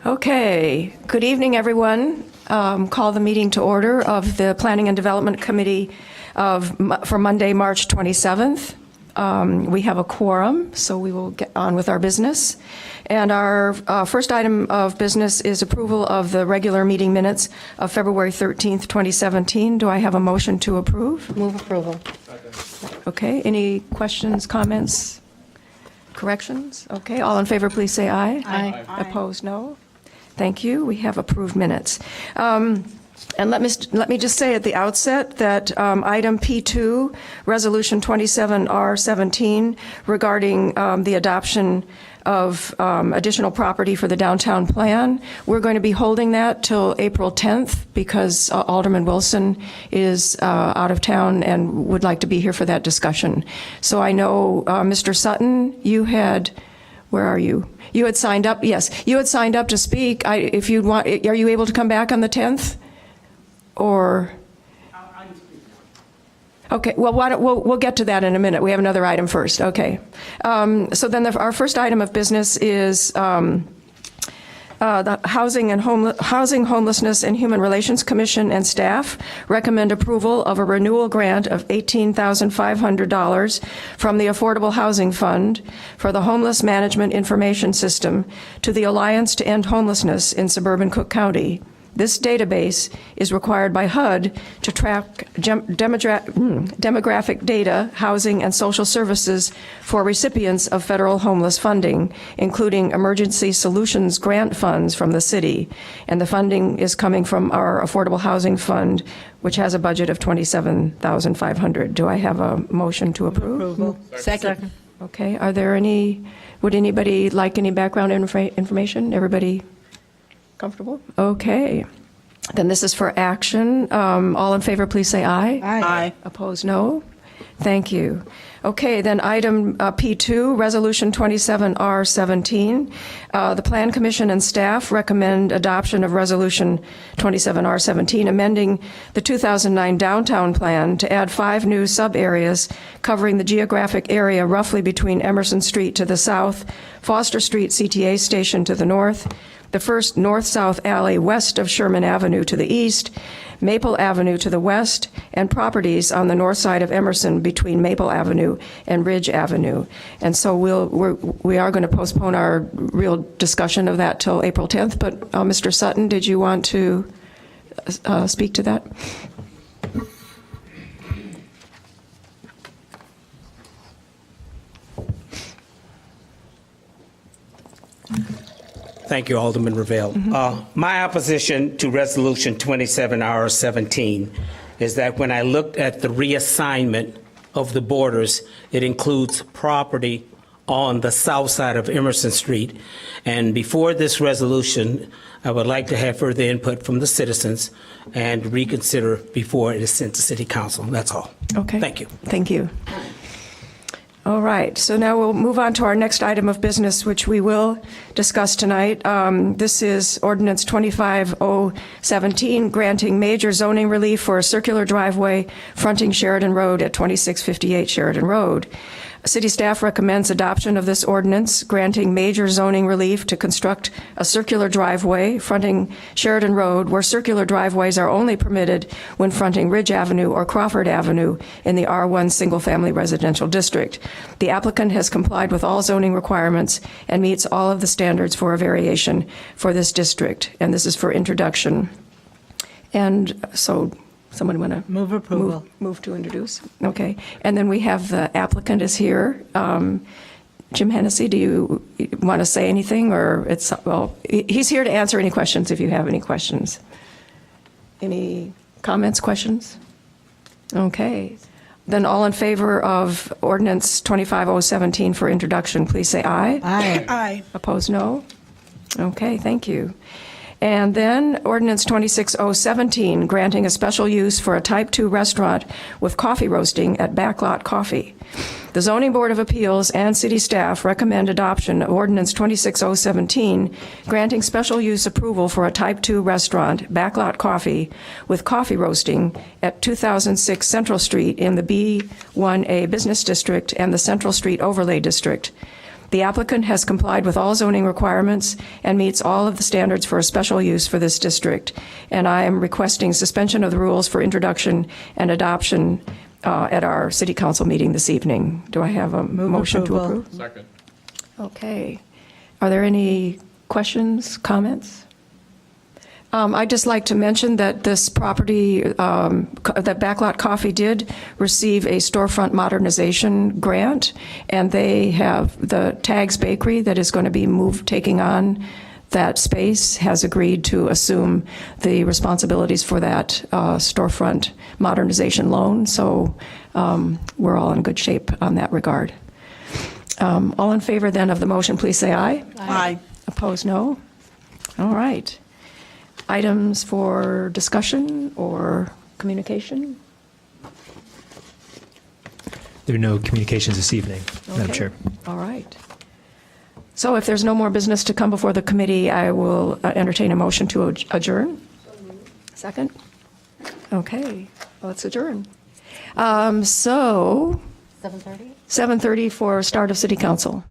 Okay, good evening, everyone. Call the meeting to order of the Planning and Development Committee for Monday, March 27th. We have a quorum, so we will get on with our business. And our first item of business is approval of the regular meeting minutes of February 13th, 2017. Do I have a motion to approve? Move approval. Okay, any questions, comments, corrections? Okay, all in favor, please say aye. Aye. Opposed, no? Thank you. We have approved minutes. And let me just say at the outset that item P2, Resolution 27R17, regarding the adoption of additional property for the downtown plan, we're going to be holding that till April 10th because Alderman Wilson is out of town and would like to be here for that discussion. So I know, Mr. Sutton, you had, where are you? You had signed up, yes, you had signed up to speak. If you'd want, are you able to come back on the 10th? Or? Okay, well, we'll get to that in a minute. We have another item first. Okay. So then our first item of business is the Housing, Homelessness, and Human Relations Commission and staff recommend approval of a renewal grant of $18,500 from the Affordable Housing Fund for the Homeless Management Information System to the Alliance to End Homelessness in suburban Cook County. This database is required by HUD to track demographic data, housing, and social services for recipients of federal homeless funding, including emergency solutions grant funds from the city. And the funding is coming from our Affordable Housing Fund, which has a budget of $27,500. Do I have a motion to approve? Approval. Second. Okay. Are there would anybody like any background information? Everybody comfortable? Okay. Then this is for action. All in favor, please say aye. Aye. Opposed, no? Thank you. Okay, then item P2, Resolution 27R17. The Plan Commission and staff recommend adoption of Resolution 27R17, amending the 2009 downtown plan to add 5 new sub-areas covering the geographic area roughly between Emerson Street to the south, Foster Street CTA station to the north, the first north-south alley west of Sherman Avenue to the east, Maple Avenue to the west, and properties on the north side of Emerson between Maple Avenue and Ridge Avenue. And so we are going to postpone our real discussion of that till April 10th. But Mr. Sutton, did you want to speak to that? Thank you, Alderman Ravel. My opposition to Resolution 27R17 is that when I looked at the reassignment of the borders, it includes property on the south side of Emerson Street. And before this resolution, I would like to have further input from the citizens and reconsider before it is sent to City Council. That's all. Okay. Thank you. Thank you. All right, so now we'll move on to our next item of business, which we will discuss tonight. This is Ordinance 25017, granting major zoning relief for a circular driveway fronting Sheridan Road at 2658 Sheridan Road. City staff recommends adoption of this ordinance, granting major zoning relief to construct a circular driveway fronting Sheridan Road, where circular driveways are only permitted when fronting Ridge Avenue or Crawford Avenue in the R1 single-family residential district. The applicant has complied with all zoning requirements and meets all of the standards for a variation for this district. And this is for introduction. And so, someone want to Move approval. move to introduce? Okay. And then we have the applicant is here. Jim Hennessy, do you want to say anything, or he's here to answer any questions if you have any questions. Any comments, questions? Okay. Then all in favor of Ordinance 25017 for introduction, please say aye. Aye. Aye. Opposed, no? Okay, thank you. And then Ordinance 26017, granting a special use for a Type 2 restaurant with coffee roasting at Backlot Coffee. The Zoning Board of Appeals and city staff recommend adoption of Ordinance 26017, granting special use approval for a Type 2 restaurant, Backlot Coffee, with coffee roasting at 2006 Central Street in the B1A Business District and the Central Street Overlay District. The applicant has complied with all zoning requirements and meets all of the standards for a special use for this district, and I am requesting suspension of the rules for introduction and adoption at our city council meeting this evening. Do I have a motion to approval. approve? Second. Okay. Are there any questions, comments? I'd just like to mention that this property, that Backlot Coffee did receive a storefront modernization grant, and they have the Tags Bakery that is going to be taking on that space has agreed to assume the responsibilities for that storefront modernization loan. So we're all in good shape on that regard. All in favor then of the motion, please say aye. Aye. Opposed, no? All right. Items for discussion or communication? There are no communications this evening, Madam Okay. Chair. All right. So if there's no more business to come before the committee, I will entertain a motion to adjourn. Second? Okay, let's adjourn. So 7:30? 7:30 for start of city council.